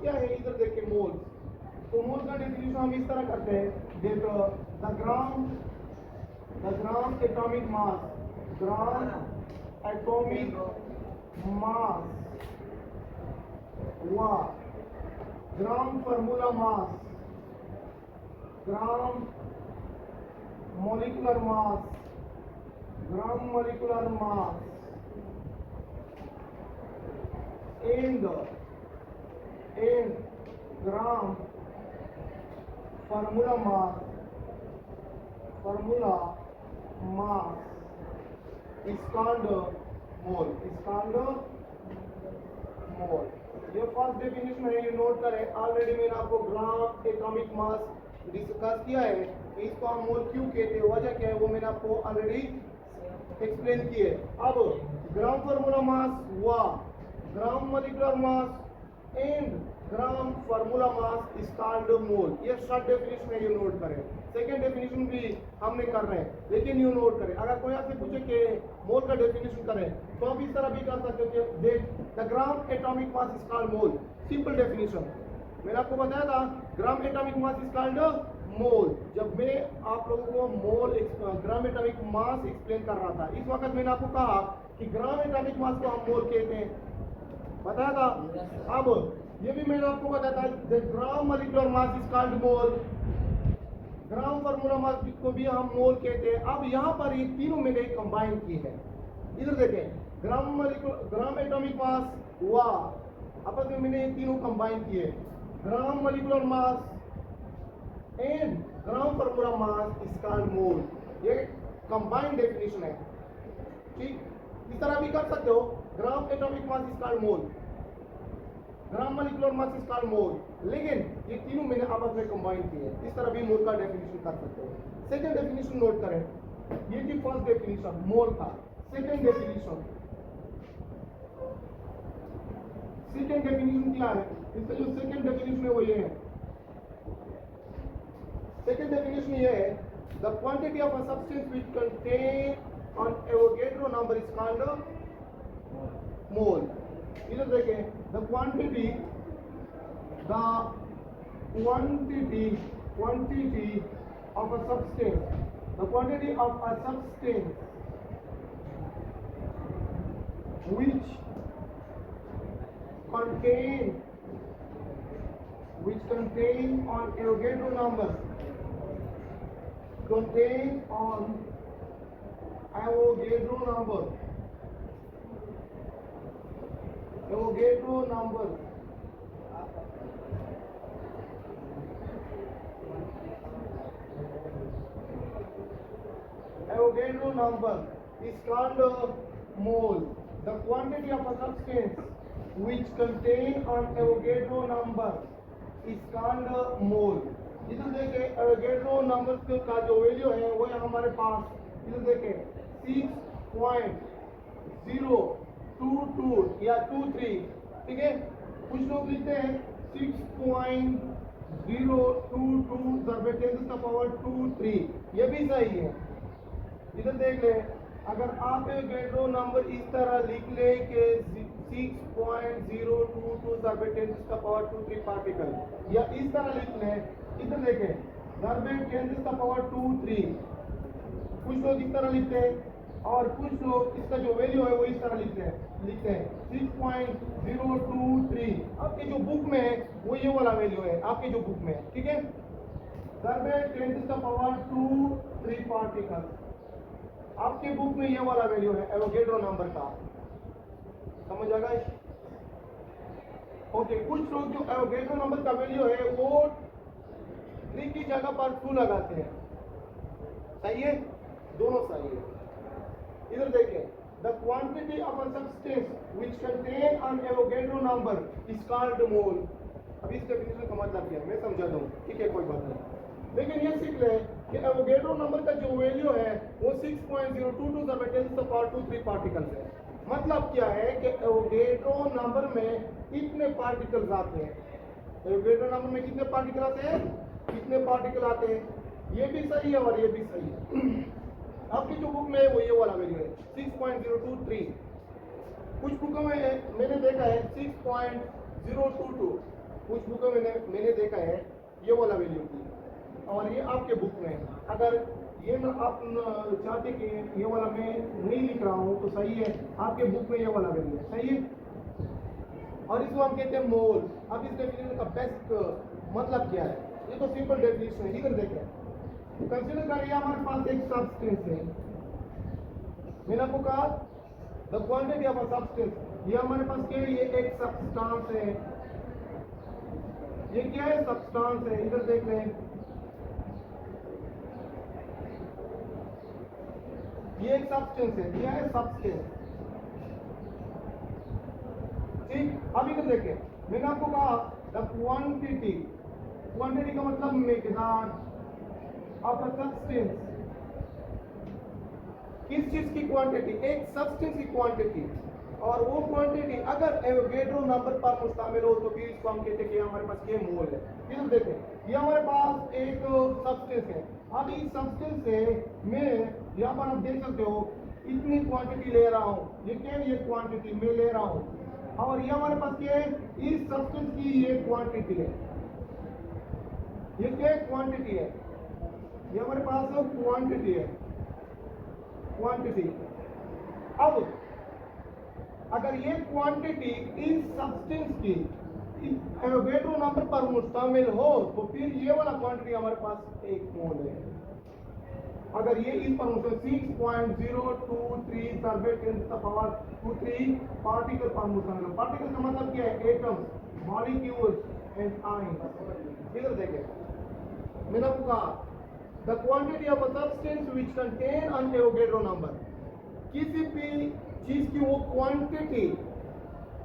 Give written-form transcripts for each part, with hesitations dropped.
क्या है इधर देखें मोल। तो मोल का डेफिनेशन हम इस तरह करते हैं, that the gram atomic mass, gram atomic मास व ग्राम formula mass, gram molecular mass, gram molecular mass and gram formula mass is called mole, ये फर्स्ट डेफिनेशन है, ये नोट करें। ऑलरेडी मैंने आपको ग्राम एटॉमिक मास डिस्कस किया है, इसको हम मोल क्यों कहते हैं, वजह क्या है, वो मैंने आपको ऑलरेडी एक्सप्लेन की है। अब ग्राम फार्मूला मास व gram molecular mass and gram formula mass is called mole, ये शॉर्ट डेफिनेशन है, ये नोट करें। सेकंड डेफिनेशन भी हमने कर रहे हैं, लेकिन ये नोट करें। अगर कोई आपसे पूछे कि मोल का डेफिनेशन करें तो आप इस तरह भी कर सकते हो कि the gram atomic mass is called mole, simple definition. मैंने आपको बताया था gram atomic mass is called mole, जब मैं आप लोगों को मोल ग्राम एटॉमिक मास एक्सप्लेन कर रहा था। इस वक्त मैंने आपको कहा कि ग्राम एटॉमिक मास को हम मोल कहते हैं, बताया था। अब ये भी मैंने आपको बताया था the gram molecular mass is called mole, gram formula मास को भी हम मोल कहते हैं। अब यहाँ पर ये तीनों मैंने कंबाइन की है, इधर देखें, ग्राम एटॉमिक मास हुआ, आपस में मैंने ये तीनों कंबाइन किए, gram molecular mass and gram formula mass is called mole, ये कंबाइंड डेफिनेशन है। ठीक, इस तरह भी कर सकते हो, gram atomic mass is called mole, gram molecular mass is called mole, लेकिन ये तीनों मैंने आपस में कंबाइन किए हैं। इस तरह भी मोल का डेफिनेशन कर सकते हो। सेकंड डेफिनेशन नोट करें, ये थी फर्स्ट डेफिनेशन मोल का। सेकंड डेफिनेशन क्या है, इसका जो सेकंड डेफिनेशन है वो ये है, सेकंड डेफिनेशन ये है, the quantity of a substance which contain an Avogadro number is called मोल। इधर देखें, the quantity of a substance, the quantity of a substance which contain on Avogadro number, Avogadro number is called mole. The quantity of a substance which contain on Avogadro number is called mole. इधर देखें, Avogadro number का जो value है वो है हमारे पास, इधर देखें 6.022 या 23, ठीक है। कुछ लोग लिखते हैं 6.022 ज़रबे 10⁻²3, ये भी सही है। इधर देख ले, अगर आप एवोगैड्रो नंबर इस तरह लिख ले कि 6.022 ज़रबे 10⁻²3 पार्टिकल, या इस तरह लिख ले, इधर देखें ज़रबे 10⁻²3, कुछ लोग इस तरह लिखते हैं और कुछ लोग इसका जो वैल्यू है वो इस तरह लिखते हैं 6.023। आपके जो बुक में है वो ये वाला वैल्यू है, आपके जो बुक में है, ठीक है। ज़रबे 10⁻²3 पार्टिकल, आपके बुक में ये वाला वैल्यू है एवोगैड्रो नंबर का, समझ आ गया? ओके, कुछ लोग जो एवोगैड्रो नंबर का वैल्यू है वो 3 की जगह पर 2 लगाते हैं, सही है, दोनों सही है। इधर देखें, the quantity of a substance which contain an Avogadro number is called mole. अभी इस डेफिनेशन का मतलब क्या है मैं समझा दूं, ठीक है, कोई बात नहीं, लेकिन ये सीख ले कि एवोगैड्रो नंबर का जो वैल्यू है वो 6.022 ज़रबे 10⁻²3 पार्टिकल्स है। मतलब क्या है कि एवोगैड्रो नंबर में कितने पार्टिकल्स आते हैं, एवोगैड्रो नंबर में कितने पार्टिकल आते हैं, कितने पार्टिकल आते हैं, ये भी सही है और ये भी सही है। आपकी जो बुक में है वो ये वाला वैल्यू है 6.023, कुछ बुकों में मैंने देखा है 6.022, कुछ बुक में मैंने देखा है ये वाला वैल्यू की, और ये आपके बुक में है। अगर ये ना आप चाहते कि ये वाला मैं नहीं लिख रहा हूँ तो सही है, आपके बुक में ये वाला वैल्यू है, सही है। और इसको हम कहते हैं मोल। अब इस डेफिनेशन का बेस्ट मतलब क्या है, ये तो सिंपल डेफिनेशन है, इधर देखें। कंसीडर करिए हमारे पास एक सब्सटेंस है, मैंने आपको कहा the quantity of a substance, ये हमारे पास क्या है, ये एक सब्सटेंस है, ये क्या है, सब्सटेंस है, इधर देख रहे हैं, ये एक सब्सटेंस है, क्या है, सब्सटेंस, ठीक। अब इधर देखें, मैंने आपको कहा द क्वांटिटी, क्वांटिटी का मतलब मिकदार ऑफ अ सब्सटेंस, किस चीज की क्वांटिटी, एक सब्सटेंस की क्वांटिटी, और वो क्वांटिटी अगर एवोगैड्रो नंबर पर मुश्तमिल हो तो फिर इसको हम कहते हैं कि हमारे पास ये मोल है। इधर देखें, ये हमारे पास एक सब्सटेंस है, अब इस सब्सटेंस से मैं यहाँ पर आप देख सकते हो इतनी क्वांटिटी ले रहा हूँ, ये क्या है, ये क्वांटिटी मैं ले रहा हूँ, और ये हमारे पास क्या है, इस सब्सटेंस की ये क्वांटिटी है, ये क्या है, क्वांटिटी है, ये हमारे पास क्वांटिटी है, क्वांटिटी। अब अगर ये क्वांटिटी इस सब्सटेंस की एवोगैड्रो नंबर पर मुश्तमिल हो तो फिर ये वाला क्वांटिटी हमारे पास एक मोल है। अगर ये इस पर मुश्तमिल 6.023 पार्टिकल पर मुश्तमिल है, पार्टिकल का मतलब क्या है, एटम्स, मॉलिक्यूल्स एंड आयंस। इधर देखें, मैंने आपको कहा the quantity of a substance which contain an Avogadro number, किसी भी चीज की वो क्वांटिटी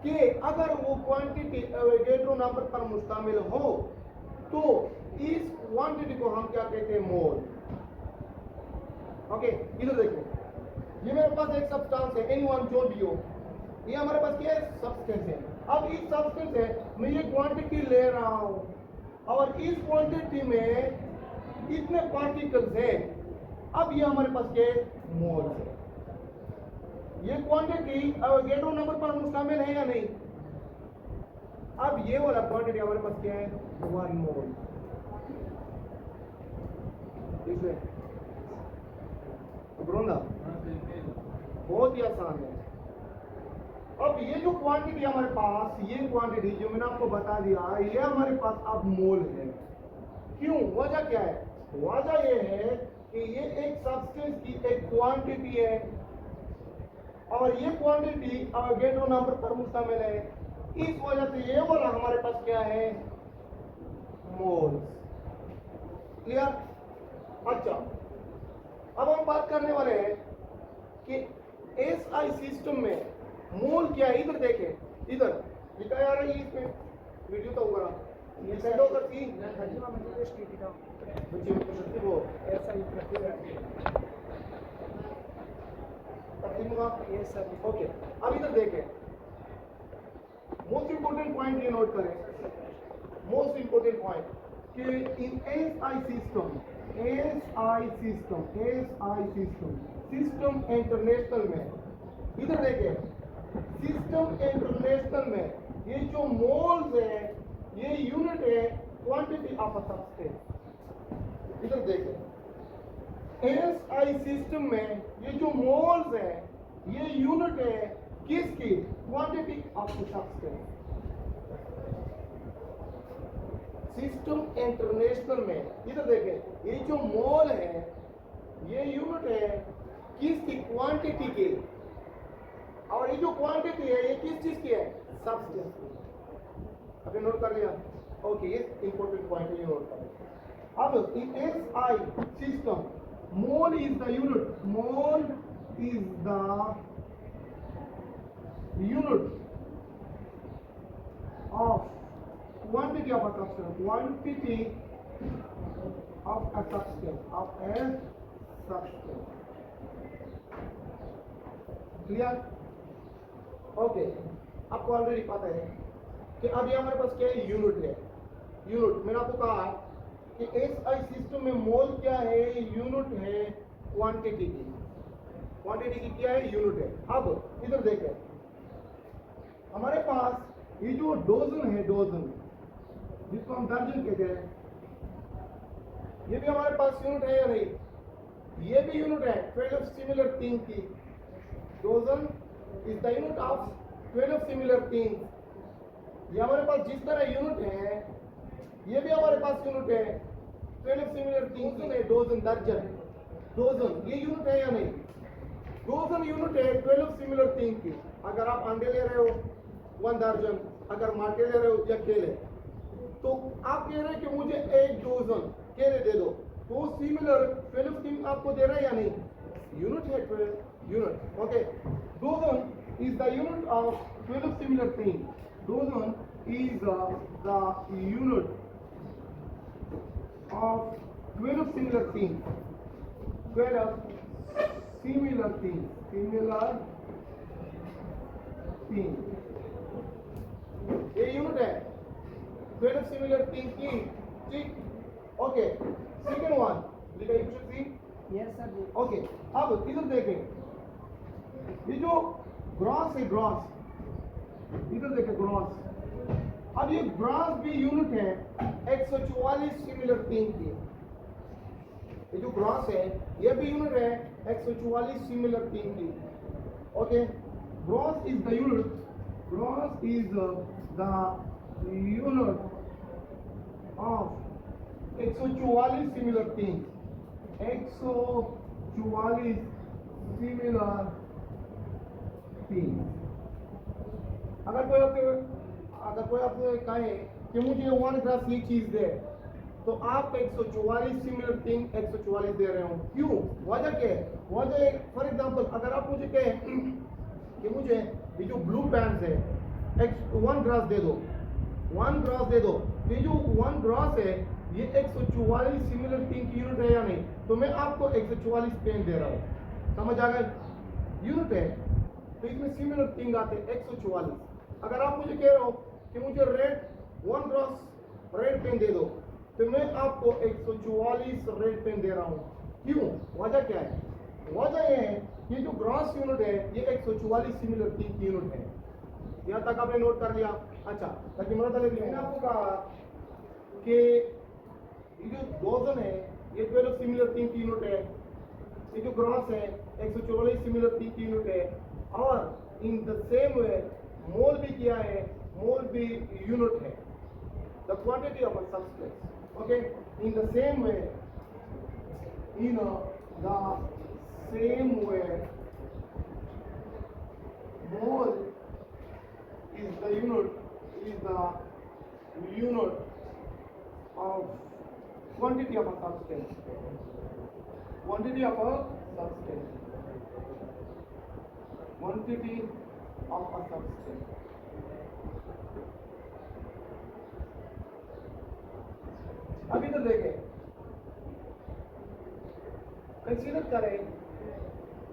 के अगर वो क्वांटिटी एवोगैड्रो नंबर पर मुश्तमिल हो तो इस क्वांटिटी को हम क्या कहते हैं, मोल। ओके, इधर देखो, ये मेरे पास एक सब्सटेंस है N1 जो भी हो, ये हमारे पास क्या है, सब्सटेंस है। अब इस सब्सटेंस है मैं ये क्वांटिटी ले रहा हूं, और इस क्वांटिटी में इतने पार्टिकल्स है, अब ये हमारे पास क्या है, मोल है। ये क्वांटिटी एवोगैड्रो नंबर पर मुश्तमिल है या नहीं, अब ये वाला क्वांटिटी हमारे पास क्या है, 1 मोल। इसमें बहुत ही आसान है। अब ये जो क्वांटिटी हमारे पास, ये क्वांटिटी जो मैंने आपको बता दिया, ये हमारे पास अब मोल है। क्यों, वजह क्या है, वजह ये है कि ये एक सब्सटेंस की एक क्वांटिटी है, और ये क्वांटिटी एवोगैड्रो नंबर पर मुश्तमिल है, इस वजह से ये वाला हमारे पास क्या है, मोल्स। क्लियर? अच्छा, अब हम बात करने वाले हैं कि एसआई सिस्टम में मोल क्या है। इधर देखें, इधर लिखा जा रहा है, इसमें वीडियो तो होगा ये सेंड होकर थी बच्चे वो एसआई ओके। अब इधर देखें, मोस्ट इंपोर्टेंट पॉइंट ये नोट करें, मोस्ट इंपोर्टेंट पॉइंट कि in SI system system international में, इधर देखें, सिस्टम इंटरनेशनल में ये जो मोल्स है, ये यूनिट है क्वांटिटी ऑफ अ सब्सटेंस। इधर देखें, एसआई सिस्टम में ये जो मोल्स है, ये यूनिट है किसकी, quantity of the substance. System international में इधर देखें, ये जो मोल है, ये यूनिट है किसकी, क्वांटिटी की, और ये जो क्वांटिटी है ये किस चीज की है, सब्सटेंस की। आपने नोट कर लिया? ओके, ये इंपॉर्टेंट पॉइंट है, ये नोट कर लिया। अब in SI system mole is the unit, mole is the unit of quantity of a substance, quantity of a substance, clear? Okay, आपको ऑलरेडी पता है कि अब ये हमारे पास क्या है, यूनिट है। यूनिट मैंने आपको कहा कि एसआई सिस्टम में मोल क्या है, यूनिट है क्वांटिटी की। क्वांटिटी की क्या है, यूनिट है। अब इधर देखें, हमारे पास ये जो डोजन है, डोजन जिसको हम दर्जन कहते हैं, ये भी हमारे पास यूनिट है या नहीं? ये भी यूनिट है 12 सिमिलर थिंग की। Dozen is the unit of 12 similar thing. ये हमारे पास जिस तरह यूनिट है, ये भी हमारे पास यूनिट है 12 सिमिलर थिंग्स है। डोजन दर्जन, डोजन ये यूनिट है या नहीं? डोजन यूनिट है 12 सिमिलर थिंग की। अगर आप अंडे ले रहे हो 1 दर्जन, अगर माटे ले रहे हो या केले, तो आप कह रहे हैं कि मुझे 1 डोजन केले दे दो, तो सिमिलर 12 थिंग आपको दे रहा है या नहीं? यूनिट है 12 unit. Okay, dozen is the unit of 12 similar thing. Dozen is the unit of 12 similar things. 12 similar things. Similar things. ये यूनिट है 12 similar things की। ठीक, ओके। सेकेंड वन लिखा you should see. Yes sir. Okay, अब इधर देखें, ये जो ग्रॉस है, ग्रॉस इधर देखें, ग्रॉस। अब ये ग्रॉस भी यूनिट है 144 सिमिलर थिंग की। ये जो ग्रॉस है ये भी यूनिट है 144 सिमिलर थिंग की। Okay, gross is the unit, gross is the unit of 144 similar thing. 144 similar thing. अगर कोई आपसे कहे कि मुझे 1 ग्रास ये चीज दे, तो आप 144 सिमिलर थिंग 144 दे रहे हो। क्यों? वजह क्या है? वजह, फॉर एग्जांपल अगर आप मुझे कहें कि मुझे ये जो ब्लू पैंट्स है 1 ग्रास दे दो, 1 ग्रास दे दो, ये जो 1 ग्रास है ये 144 सिमिलर थिंग की यूनिट है या नहीं? तो मैं आपको 144 पेन दे रहा हूँ। समझ आ गया? यूनिट है तो इसमें सिमिलर थिंग आते हैं 144। अगर आप मुझे कह रहे हो कि मुझे रेड 1 ग्रास रेड पेन दे दो, तो मैं आपको 144 रेड पेन दे रहा हूँ। क्यों? वजह क्या है? वजह ये है ये जो ग्रॉस यूनिट है ये 144 सिमिलर थिंग की यूनिट है। यहाँ तक आपने नोट कर लिया? अच्छा, ताकि मैंने आपको कहा कि ये जो डोजन है ये 12 सिमिलर थिंग की यूनिट है, ये जो ग्रॉस है 144 सिमिलर थिंग की यूनिट है, और इन द सेम वे मोल भी किया है, मोल भी यूनिट है, the quantity of a substance. Okay, in the same way, mole is the unit of quantity of a substance. Quantity of a substance. Quantity of a substance. अब इधर देखें, consider करें,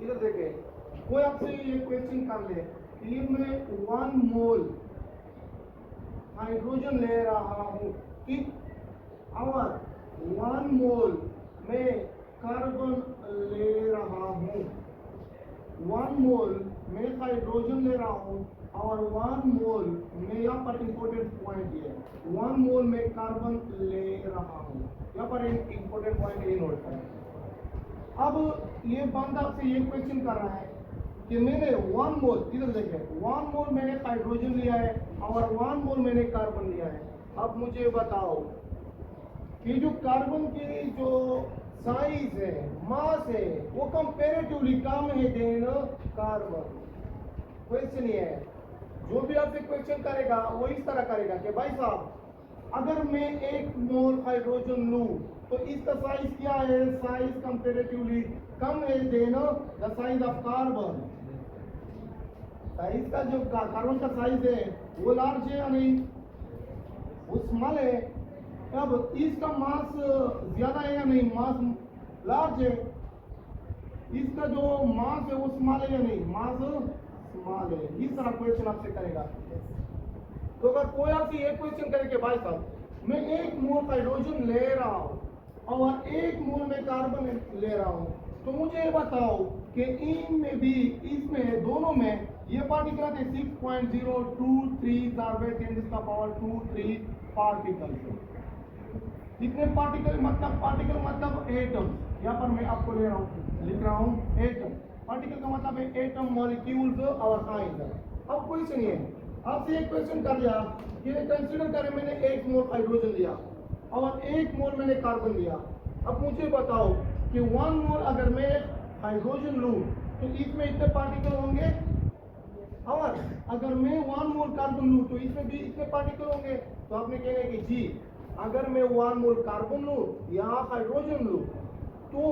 इधर देखें, कोई आपसे ये क्वेश्चन कर ले कि मैं 1 मोल हाइड्रोजन ले रहा हूँ, ठीक, और 1 मोल में कार्बन ले रहा हूँ, 1 मोल में हाइड्रोजन ले रहा हूँ और 1 मोल में, यहाँ पर इंपॉर्टेंट पॉइंट ये है, 1 मोल में कार्बन ले रहा हूँ। यहाँ पर इंपॉर्टेंट पॉइंट ये नोट करें। अब ये बंदा आपसे ये क्वेश्चन कर रहा है कि मैंने 1 मोल, इधर देखें, 1 मोल मैंने हाइड्रोजन लिया है और 1 मोल मैंने कार्बन लिया है। अब मुझे बताओ कि जो कार्बन की जो साइज है, मास है, वो कंपेरेटिवली कम है देन कार्बन। क्वेश्चन ये है, जो भी आपसे क्वेश्चन करेगा वो इस तरह करेगा कि भाई साहब अगर मैं 1 मोल हाइड्रोजन लूं तो इसका साइज क्या है? साइज कंपेरेटिवली कम है than the size of carbon. Size का जो कार्बन का साइज है वो लार्ज है या नहीं? वो स्मॉल है। अब इसका मास ज्यादा है या नहीं? मास लार्ज है। इसका जो मास है वो स्मॉल है या नहीं? मास स्मॉल है। इस तरह क्वेश्चन आपसे करेगा। तो अगर कोई आपसे ये क्वेश्चन करे कि भाई साहब मैं 1 मोल हाइड्रोजन ले रहा हूँ और 1 मोल में कार्बन ले रहा हूँ, तो मुझे बताओ कि इनमें भी, इसमें दोनों में ये पार्टिकल आते 6.023 आर वेट 10⁻23 पार्टिकल्स। कितने पार्टिकल मतलब एटम्स। यहाँ पर मैं आपको लिख रहा हूँ एटम। पार्टिकल का मतलब है एटम, मॉलिक्यूल्स और आयंस। अब क्वेश्चन ये आपसे एक क्वेश्चन कर लिया कि कंसीडर करें मैंने 1 मोल हाइड्रोजन लिया और 1 मोल मैंने कार्बन लिया। अब मुझे बताओ कि 1 मोल अगर मैं हाइड्रोजन लूं तो इसमें इतने पार्टिकल होंगे, और अगर मैं 1 मोल कार्बन लूं तो इसमें भी इतने पार्टिकल होंगे। तो आपने कहेंगे कि जी अगर मैं 1 मोल कार्बन लूं या हाइड्रोजन लूं तो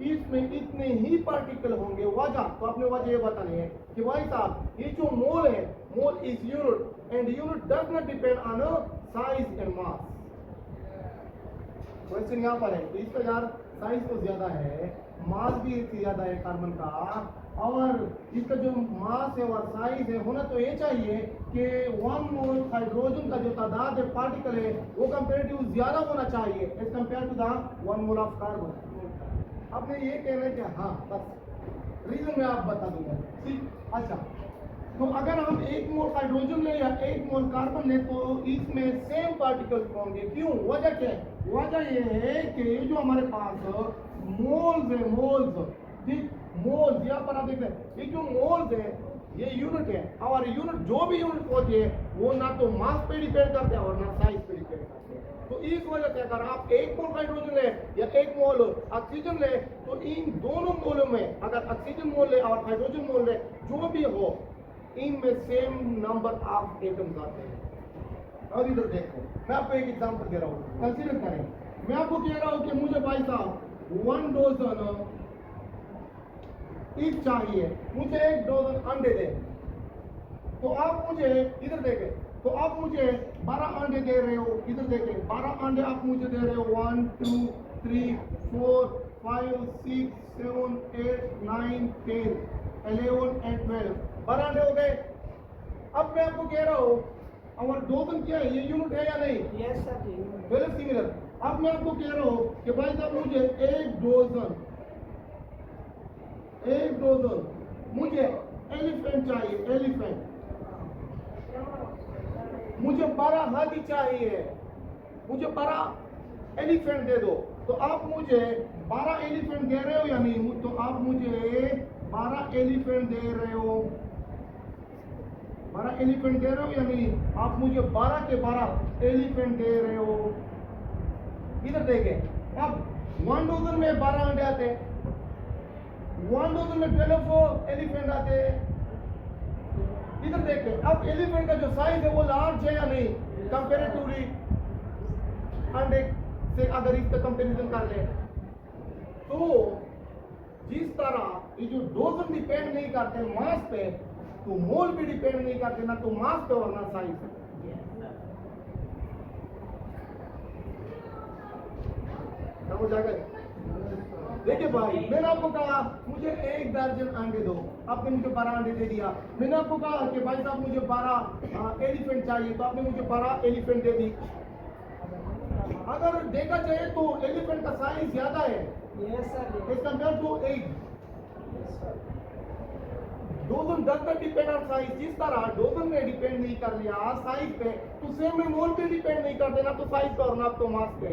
इसमें इतने ही पार्टिकल होंगे। वजह तो आपने वजह ये बतानी है कि भाई साहब ये जो मोल है, mole is unit and unit does not depend on size and mass. Question यहाँ पर है तो इसका यार साइज तो ज्यादा है, मास भी इससे ज्यादा है कार्बन का, और इसका जो मास है और साइज है होना तो ये चाहिए कि 1 मोल हाइड्रोजन का जो तादाद है पार्टिकल है वो कंपेरेटिव ज्यादा होना चाहिए as compare to the 1 mole of carbon. आपने ये कहना है कि हाँ बस रीजन मैं आप बता दूंगा। ठीक, अच्छा तो अगर हम 1 मोल हाइड्रोजन ले या 1 मोल कार्बन ले तो इसमें सेम पार्टिकल्स होंगे। क्यों? वजह क्या है? वजह ये है कि ये जो हमारे पास मोल्स है, मोल्स, ठीक, मोल्स यहाँ पर आप देख रहे हैं ये जो मोल्स है ये यूनिट है, और यूनिट जो भी यूनिट होती है वो ना तो मास पे डिपेंड करते हैं और ना साइज पे डिपेंड करते हैं। तो इस वजह से अगर आप 1 मोल हाइड्रोजन ले या 1 मोल ऑक्सीजन ले तो इन दोनों मोलों में अगर ऑक्सीजन मोल ले और हाइड्रोजन मोल ले जो भी हो इनमें सेम नंबर ऑफ एटम्स आते हैं। अब इधर देखो मैं आपको एक एग्जांपल दे रहा हूँ, कंसीडर करें। मैं आपको कह रहा हूँ कि मुझे भाई साहब 1 डोजन ईच चाहिए, मुझे 1 डोजन अंडे दे। तो आप मुझे इधर देखें, तो आप मुझे 12 अंडे दे रहे हो। इधर देखें 12 अंडे आप मुझे दे रहे हो 1 2 3 4 5 6 7 8 9 10 11 and 12 12 अंडे हो गए। अब मैं आपको कह रहा हूँ और डोजन क्या है, ये यूनिट है या नहीं? Yes sir ji. Very similar. अब मैं आपको कह रहा हूँ कि भाई साहब मुझे 1 डोजन मुझे एलिफेंट चाहिए, एलिफेंट मुझे 12 हाथी चाहिए, मुझे 12 एलिफेंट दे दो। तो आप मुझे 12 एलिफेंट दे रहे हो या नहीं? तो आप मुझे 12 एलिफेंट दे रहे हो, 12 एलिफेंट दे रहे हो या नहीं? आप मुझे 12 के 12 एलिफेंट दे रहे हो। इधर देखें अब 1 डोजन में 12 अंडे आते हैं, 1 डोजन में 12 एलिफेंट आते हैं। इधर देखें अब एलिफेंट का जो साइज है वो लार्ज है या नहीं कंपेरेटिवली अंडे से, अगर इसका कंपैरिजन कर ले तो जिस तरह ये जो डोजन डिपेंड नहीं करते मास पे तो मोल भी डिपेंड नहीं करते, ना तो मास पे और ना साइज पे। समझ आ गए? देखिए भाई मैंने आपको कहा मुझे 1 दर्जन अंडे दो, आपने मुझे 12 अंडे दे दिया। मैंने आपको कहा कि भाई साहब मुझे 12 एलिफेंट चाहिए, तो आपने मुझे 12 एलिफेंट दे दी। अगर देखा जाए तो एलिफेंट का साइज ज्यादा है yes sir. As compare to 8। Dozen does not depend on size. जिस तरह डोजन में डिपेंड नहीं कर लिया साइज पे तो सेम में मोल पे डिपेंड नहीं करते, ना तो साइज पे और ना तो मास पे।